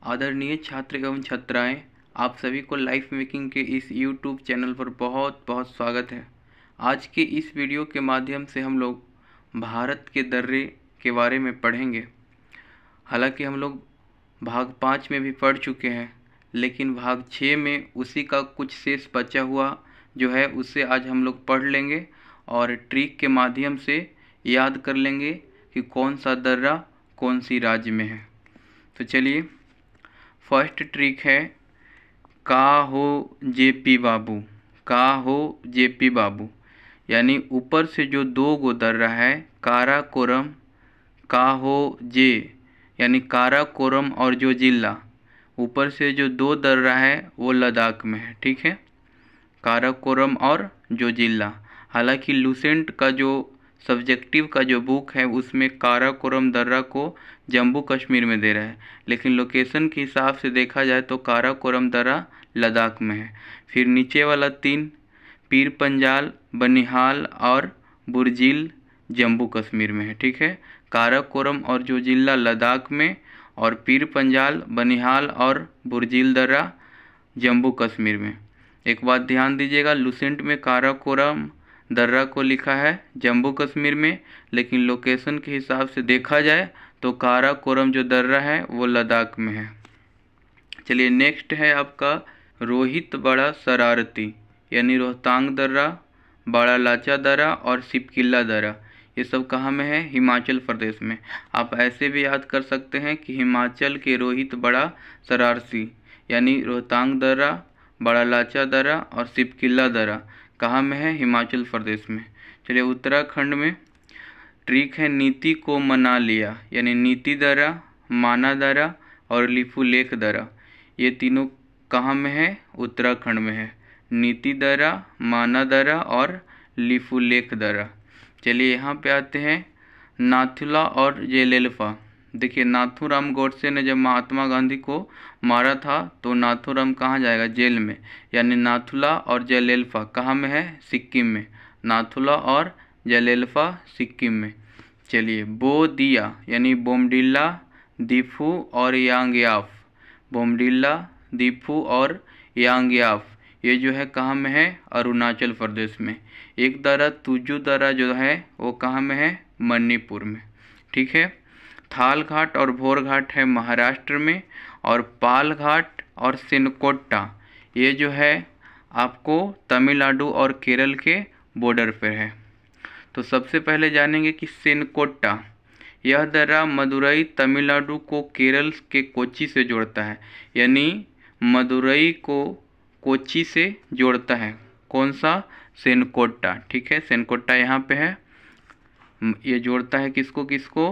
आदरणीय छात्र एवं छात्राएं, आप सभी को लाइफ मेकिंग के इस यूट्यूब चैनल पर बहुत बहुत स्वागत है। आज के इस वीडियो के माध्यम से हम लोग भारत के दर्रे के बारे में पढ़ेंगे। हालांकि हम लोग भाग 5 में भी पढ़ चुके हैं, लेकिन भाग 6 में उसी का कुछ शेष बचा हुआ जो है उससे आज हम लोग पढ़ लेंगे और ट्रिक के माध्यम से याद कर लेंगे कि कौन सा दर्रा कौन सी राज्य में है। तो चलिए, फर्स्ट ट्रिक है का हो जेपी बाबू। का हो जेपी बाबू यानी ऊपर से जो दो गो दर्रा है काराकोरम, का हो जे यानी काराकोरम और जो जिला, ऊपर से जो दो दर्रा है वो लद्दाख में है। ठीक है, काराकोरम और जो जिला। हालांकि लूसेंट का जो सब्जेक्टिव का जो बुक है उसमें काराकोरम दर्रा को जम्मू कश्मीर में दे रहा है, लेकिन लोकेशन के हिसाब से देखा जाए तो काराकोरम दर्रा लद्दाख में है। फिर नीचे वाला 3 पीर पंजाल, बनिहाल और बुरजिल जम्मू कश्मीर में है। ठीक है, काराकोरम और जो जिला लद्दाख में और पीर पंजाल, बनिहाल और बुरजिल दर्रा जम्मू कश्मीर में। एक बात ध्यान दीजिएगा, लूसेंट में काराकोरम दर्रा को लिखा है जम्मू कश्मीर में, लेकिन लोकेशन के हिसाब से देखा जाए तो काराकोरम जो दर्रा है वो लद्दाख में है। चलिए, नेक्स्ट है आपका रोहित बड़ा शरारती यानी रोहतांग दर्रा, बड़ा लाचा दर्रा और सिपकिल्ला दर्रा। ये सब कहाँ में है? हिमाचल प्रदेश में। आप ऐसे भी याद कर सकते हैं कि हिमाचल के रोहित बड़ा शरारती यानी रोहतांग दर्रा, बड़ा लाचा दर्रा और सिपकिल्ला दर्रा कहाँ में है? हिमाचल प्रदेश में। चलिए, उत्तराखंड में ट्रिक है नीति को मना लिया यानी नीति दर्रा, माना दर्रा और लिपू लेख दर्रा। ये तीनों कहाँ में है? उत्तराखंड में है। नीति दर्रा, माना दर्रा और लिपू लेख दर्रा। चलिए, यहाँ पे आते हैं नाथुला और जेलेल्पा। देखिए, नाथूराम गोडसे ने जब महात्मा गांधी को मारा था तो नाथूराम कहाँ जाएगा? जेल में। यानी नाथुला और जेलेल्पा कहाँ में है? सिक्किम में। नाथुला और जेलेल्पा सिक्किम में। चलिए, बोदिया यानी बोमडिल्ला, दीफू और यांगयाफ। बोमडिल्ला, दीफू और यांगयाफ ये जो है कहाँ में है? अरुणाचल प्रदेश में। एक दर्रा तुजू दर्रा जो है वो कहाँ में है? मणिपुर में। ठीक है, थाल घाट और भोर घाट है महाराष्ट्र में, और पाल घाट और सिनकोट्टा ये जो है आपको तमिलनाडु और केरल के बॉर्डर पर है। तो सबसे पहले जानेंगे कि सिनकोट्टा यह दर्रा मदुरई तमिलनाडु को केरल के कोच्चि से जोड़ता है, यानी मदुरई को कोच्चि से जोड़ता है। कौन सा? सिनकोट्टा। ठीक है, सिनकोट्टा यहाँ पे है। ये जोड़ता है किसको किसको?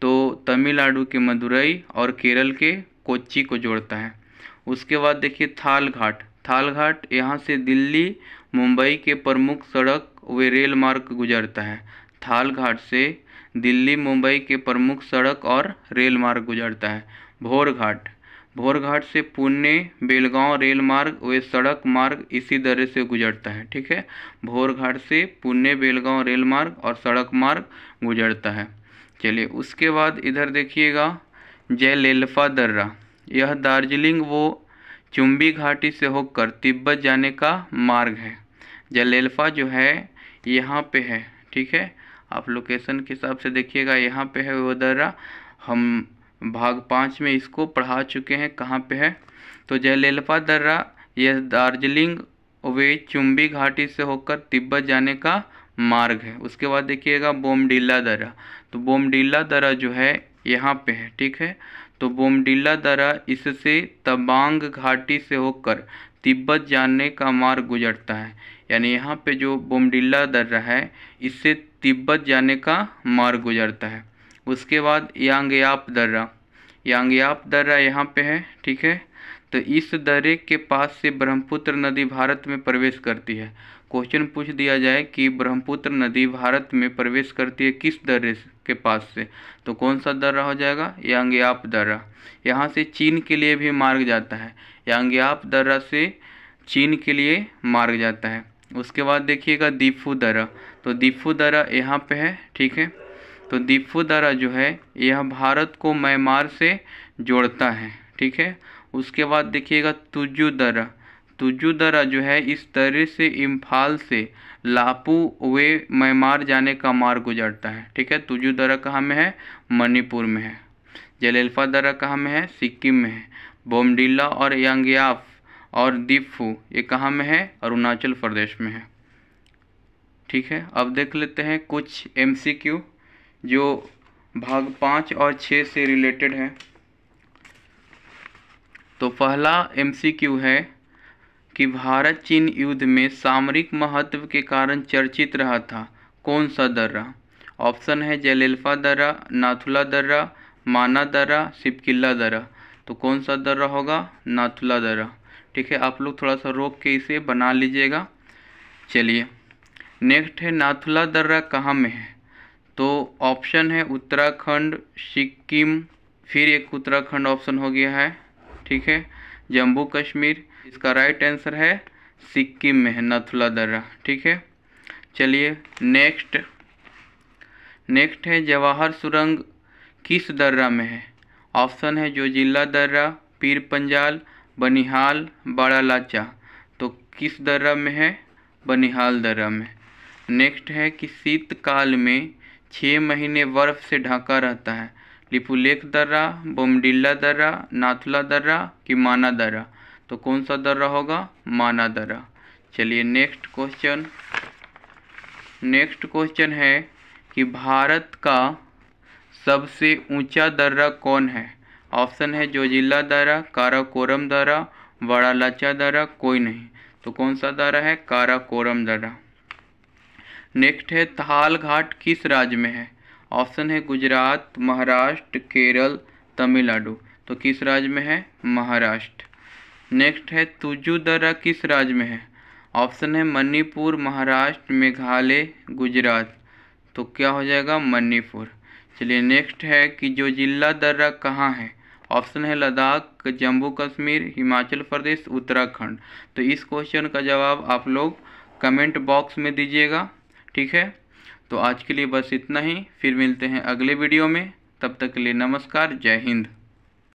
तो तमिलनाडु के मदुरई और केरल के कोच्चि को जोड़ता है। उसके बाद देखिए थाल घाट। थाल घाट यहाँ से दिल्ली मुंबई के प्रमुख सड़क व रेल मार्ग गुजरता है। थाल घाट से दिल्ली मुंबई के प्रमुख सड़क और रेल मार्ग गुजरता है। भोर घाट, भोर घाट से पुणे बेलगांव रेल मार्ग व सड़क मार्ग इसी दर्रे से गुजरता है। ठीक है, भोर घाट से पुणे बेलगांव रेल मार्ग और सड़क मार्ग गुजरता है। चलिए, उसके बाद इधर देखिएगा जेलेल्पा दर्रा। यह दार्जिलिंग वो चुम्बी घाटी से होकर तिब्बत जाने का मार्ग है। जेलेल्पा जो है यहाँ पे है। ठीक है, आप लोकेशन के हिसाब से देखिएगा, यहाँ पे है वो दर्रा। हम भाग 5 में इसको पढ़ा चुके हैं कहाँ पे है। तो जेलेल्पा दर्रा यह दार्जिलिंग वे चुम्बी घाटी से होकर तिब्बत जाने का मार्ग है। उसके बाद देखिएगा बोमडिल्ला दर्रा। तो बोमडिल्ला दर्रा जो है यहाँ पे है। ठीक है, तो बोमडिल्ला दर्रा इससे तवांग घाटी से होकर तिब्बत जाने का मार्ग गुजरता है। यानी यहाँ पे जो बोमडिल्ला दर्रा है इससे तिब्बत जाने का मार्ग गुजरता है। उसके बाद यांगयाप दर्रा। यांगयाप दर्रा यहाँ पे है। ठीक है, तो इस दर्रे के पास से ब्रह्मपुत्र नदी भारत में प्रवेश करती है। क्वेश्चन पूछ दिया जाए कि ब्रह्मपुत्र नदी भारत में प्रवेश करती है किस दर्रे के पास से, तो कौन सा दर्रा हो जाएगा? यांगयाप दर्रा। यहाँ से चीन के लिए भी मार्ग जाता है। यांगयाप दर्रा से चीन के लिए मार्ग जाता है। उसके बाद देखिएगा दीफू दर्रा। तो दीफू दर्रा यहाँ पे है। ठीक है, तो दीफू दर्रा जो है यह भारत को म्यांमार से जोड़ता है। ठीक है। उसके बाद देखिएगा तुजू दर्रा। तुजू दर्रा जो है इस दर्रे से इम्फाल से लापू वे म्यांमार जाने का मार्ग गुजरता है, ठीक है। तुजू दर्रा कहाँ में है? मणिपुर में है। जलेल्फा दर्रा कहाँ में है? सिक्किम में है। बोमडिला और यांग्याफ और दीफू ये कहाँ में है? अरुणाचल प्रदेश में है, ठीक है। अब देख लेते हैं कुछ MCQ जो भाग 5 और 6 से रिलेटेड है। तो पहला MCQ है कि भारत चीन युद्ध में सामरिक महत्व के कारण चर्चित रहा था कौन सा दर्रा? ऑप्शन है जलेल्फा दर्रा, नाथुला दर्रा, माना दर्रा, सिपकिल्ला दर्रा। तो कौन सा दर्रा होगा? नाथुला दर्रा, ठीक है। आप लोग थोड़ा सा रोक के इसे बना लीजिएगा। चलिए नेक्स्ट है नाथुला दर्रा कहाँ में है? तो ऑप्शन है उत्तराखंड, सिक्किम, फिर एक उत्तराखंड ऑप्शन हो गया है, ठीक है, जम्मू कश्मीर। इसका राइट आंसर है सिक्किम में है नाथुला दर्रा, ठीक है। चलिए नेक्स्ट है जवाहर सुरंग किस दर्रा में है? ऑप्शन है जोजिला दर्रा, पीर पंजाल, बनिहाल, बड़ा लाचा। तो किस दर्रा में है? बनिहाल दर्रा में। नेक्स्ट है कि शीतकाल में 6 महीने बर्फ से ढका रहता है, लिपुलेख दर्रा, बोमडिला दर्रा, नाथुला दर्रा कि माना दर्रा। तो कौन सा दर्रा होगा? माना दर्रा। चलिए नेक्स्ट क्वेश्चन है कि भारत का सबसे ऊंचा दर्रा कौन है? ऑप्शन है जोजिला दर्रा, काराकोरम दर्रा, बड़ा लाचा दर्रा, कोई नहीं। तो कौन सा दर्रा है? काराकोरम दर्रा। नेक्स्ट है थाल घाट किस राज्य में है? ऑप्शन है गुजरात, महाराष्ट्र, केरल, तमिलनाडु। तो किस राज्य में है? महाराष्ट्र। नेक्स्ट है तुजू दर्रा किस राज्य में है? ऑप्शन है मणिपुर, महाराष्ट्र, मेघालय, गुजरात। तो क्या हो जाएगा? मणिपुर। चलिए नेक्स्ट है कि जोजिला दर्रा कहाँ है? ऑप्शन है लद्दाख, जम्मू कश्मीर, हिमाचल प्रदेश, उत्तराखंड। तो इस क्वेश्चन का जवाब आप लोग कमेंट बॉक्स में दीजिएगा, ठीक है। तो आज के लिए बस इतना ही, फिर मिलते हैं अगले वीडियो में। तब तक के लिए नमस्कार, जय हिंद।